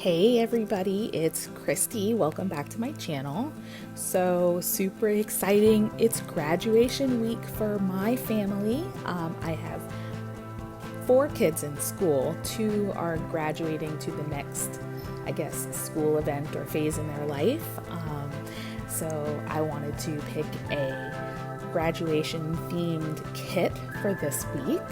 Hey everybody, it's Christy. Welcome back to my channel. So super exciting. It's graduation week for my family. I have 4 kids in school. 2 are graduating to the next, school event or phase in their life. So I wanted to pick a graduation themed kit for this week.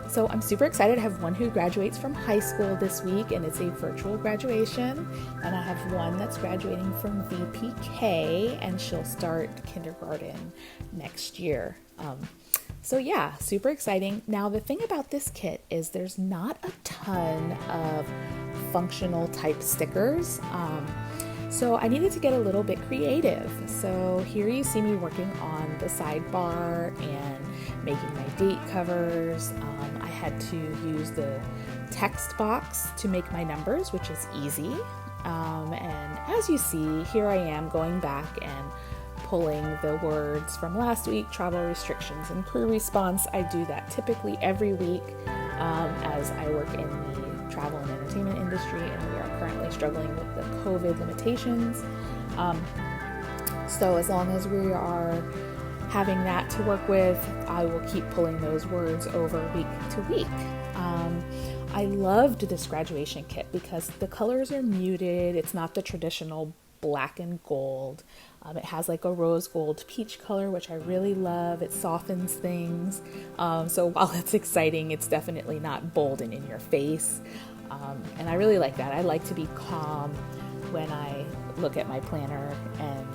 So I'm super excited. I have one who graduates from high school this week, and it's a virtual graduation. And I have one that's graduating from VPK, and she'll start kindergarten next year. So yeah, super exciting. Now the thing about this kit is there's not a ton of functional type stickers. So I needed to get a little bit creative. So here you see me working on the sidebar and making my date covers. I had to use the text box to make my numbers, which is easy. And as you see, here I am going back and pulling the words from last week, travel restrictions and crew response. I do that typically every week as I work in the travel and entertainment industry, and we are currently struggling with the COVID limitations. So as long as we are having that to work with, I will keep pulling those words over week to week. I loved this graduation kit because the colors are muted. It's not the traditional black and gold. It has like a rose gold peach color, which I really love. It softens things. So while it's exciting, it's definitely not bold and in your face. And I really like that. I like to be calm when I look at my planner, and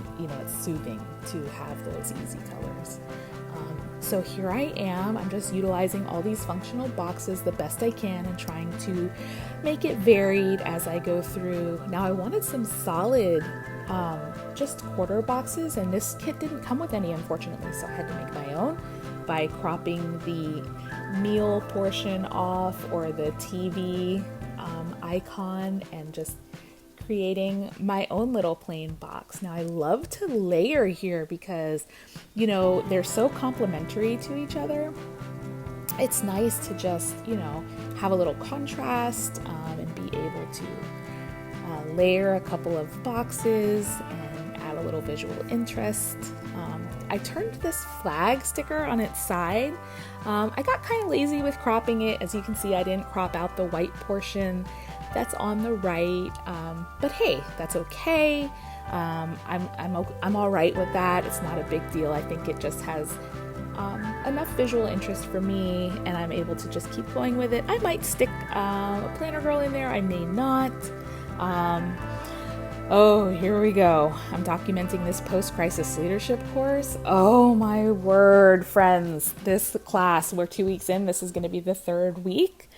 it's soothing to have those easy colors. So here I am. I'm just utilizing all these functional boxes the best I can and trying to make it varied as I go through. Now I wanted some solid just quarter boxes, and this kit didn't come with any, unfortunately, so I had to make my own by cropping the meal portion off or the TV icon and just creating my own little plain box. Now I love to layer here because they're so complementary to each other. It's nice to just have a little contrast and be able to layer a couple of boxes and add a little visual interest. I turned this flag sticker on its side. I got kind of lazy with cropping it. As you can see, I didn't crop out the white portion that's on the right, but hey, that's okay. I'm all right with that. It's not a big deal. I think it just has enough visual interest for me, and I'm able to just keep going with it. I might stick a planner girl in there. I may not. Oh, here we go. I'm documenting this post-crisis leadership course. Oh my word, friends. This class, we're 2 weeks in. This is going to be the 3rd week.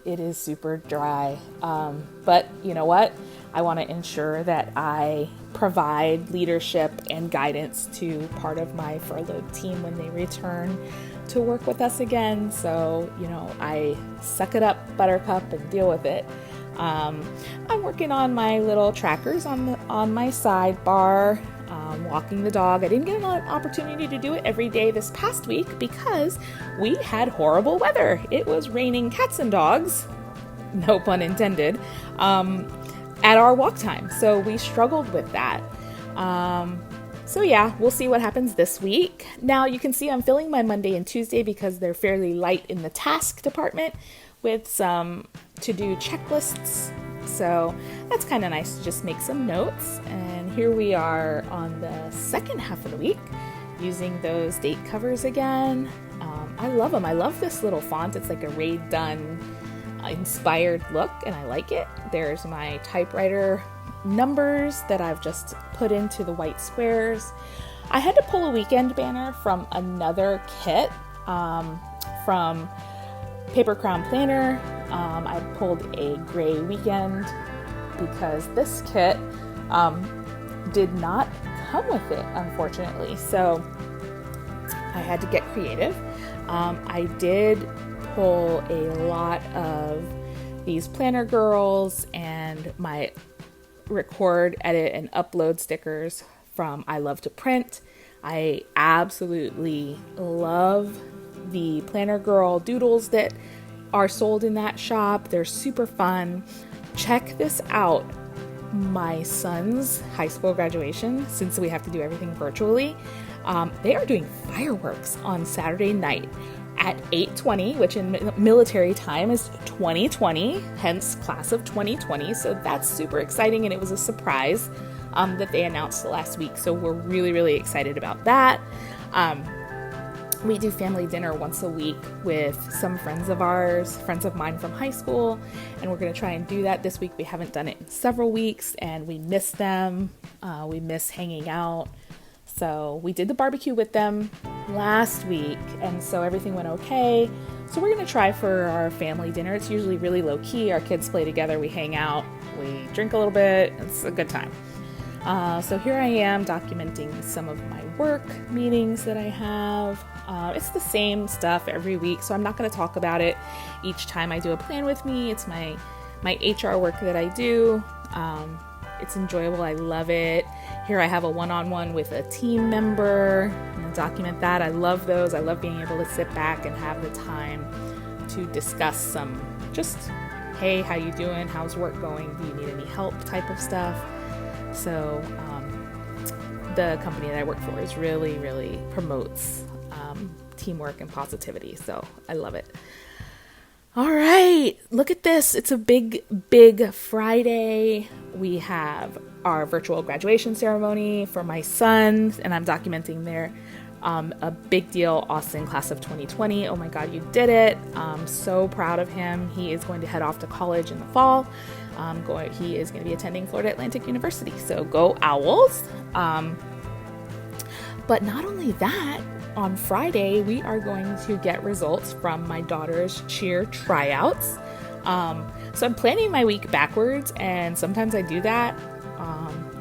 It is super dry. But you know what? I want to ensure that I provide leadership and guidance to part of my furloughed team when they return to work with us again. So, I suck it up, buttercup, and deal with it. I'm working on my little trackers on my sidebar, walking the dog. I didn't get an opportunity to do it every day this past week because we had horrible weather. It was raining cats and dogs, no pun intended, at our walk time. So we struggled with that. So yeah, we'll see what happens this week. Now you can see I'm filling my Monday and Tuesday because they're fairly light in the task department with some to-do checklists. So that's kind of nice to just make some notes. And here we are on the second half of the week using those date covers again. I love them. I love this little font. It's like a Raid Dunn inspired look, and I like it. There's my typewriter numbers that I've just put into the white squares. I had to pull a weekend banner from another kit from Paper Crown Planner. I pulled a gray weekend because this kit did not come with it, unfortunately. So I had to get creative. I did pull a lot of these planner girls and my record, edit, and upload stickers from I Love to Print. I absolutely love the planner girl doodles that are sold in that shop. They're super fun. Check this out. My son's high school graduation, since we have to do everything virtually, they are doing fireworks on Saturday night at 8:20, which in military time is 2020, hence class of 2020. So that's super exciting, and it was a surprise that they announced last week. So we're really, really excited about that. We do family dinner once a week with some friends of mine from high school, and we're going to try and do that this week. We haven't done it in several weeks, and we miss them. We miss hanging out. So we did the barbecue with them last week, and so everything went okay. So we're going to try for our family dinner. It's usually really low key. Our kids play together, we hang out, we drink a little bit. It's a good time. So here I am documenting some of my work meetings that I have. It's the same stuff every week, so I'm not going to talk about it each time I do a plan with me. It's my HR work that I do. It's enjoyable. I love it. Here I have a one-on-one with a team member. I'm going to document that. I love those. I love being able to sit back and have the time to discuss some just, hey, how you doing? How's work going? Do you need any help type of stuff? So the company that I work for is really, really promotes teamwork and positivity. So I love it. All right, look at this. It's a big, big Friday. We have our virtual graduation ceremony for my sons, and I'm documenting their a big deal, Austin class of 2020. Oh my God, you did it. I'm so proud of him. He is going to head off to college in the fall. He is going to be attending Florida Atlantic University. So go Owls. But not only that, on Friday, we are going to get results from my daughter's cheer tryouts. So I'm planning my week backwards, and sometimes I do that.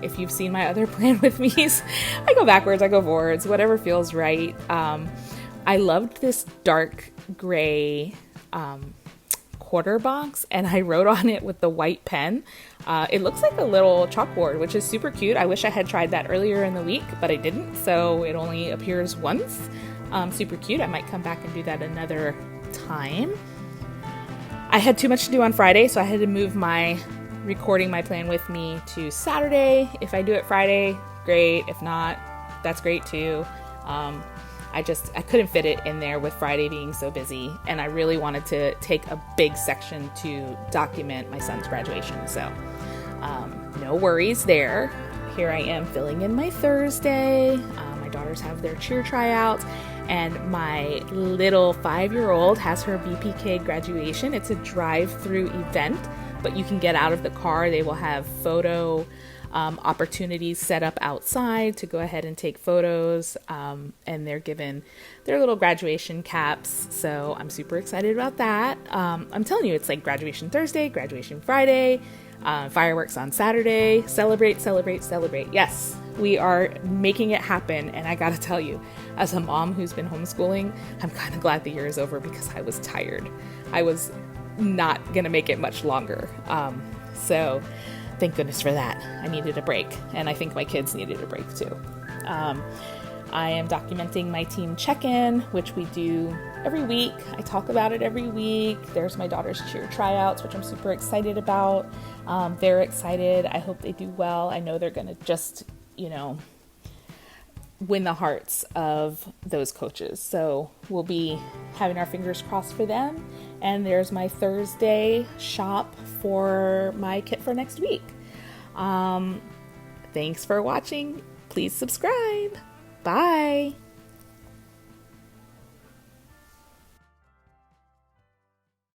If you've seen my other plan with me, I go backwards, I go forwards, whatever feels right. I loved this dark gray quarter box, and I wrote on it with the white pen. It looks like a little chalkboard, which is super cute. I wish I had tried that earlier in the week, but I didn't, so it only appears once. Super cute. I might come back and do that another time. I had too much to do on Friday, so I had to move my recording my plan with me to Saturday. If I do it Friday, great. If not, that's great too. I couldn't fit it in there with Friday being so busy, and I really wanted to take a big section to document my son's graduation. So no worries there. Here I am filling in my Thursday. My daughters have their cheer tryouts, and my little 5-year-old has her BPK graduation. It's a drive-through event, but you can get out of the car. They will have photo opportunities set up outside to go ahead and take photos, and they're given their little graduation caps. So I'm super excited about that. I'm telling you, it's like graduation Thursday, graduation Friday, fireworks on Saturday. Celebrate, celebrate, celebrate. Yes, we are making it happen. And I gotta tell you, as a mom who's been homeschooling, I'm kind of glad the year is over because I was tired. I was not gonna make it much longer. So thank goodness for that. I needed a break, and I think my kids needed a break too. I am documenting my team check-in, which we do every week. I talk about it every week. There's my daughter's cheer tryouts, which I'm super excited about. They're excited. I hope they do well. I know they're going to just, win the hearts of those coaches. So we'll be having our fingers crossed for them. And there's my Thursday shop for my kit for next week. Thanks for watching. Please subscribe. Bye.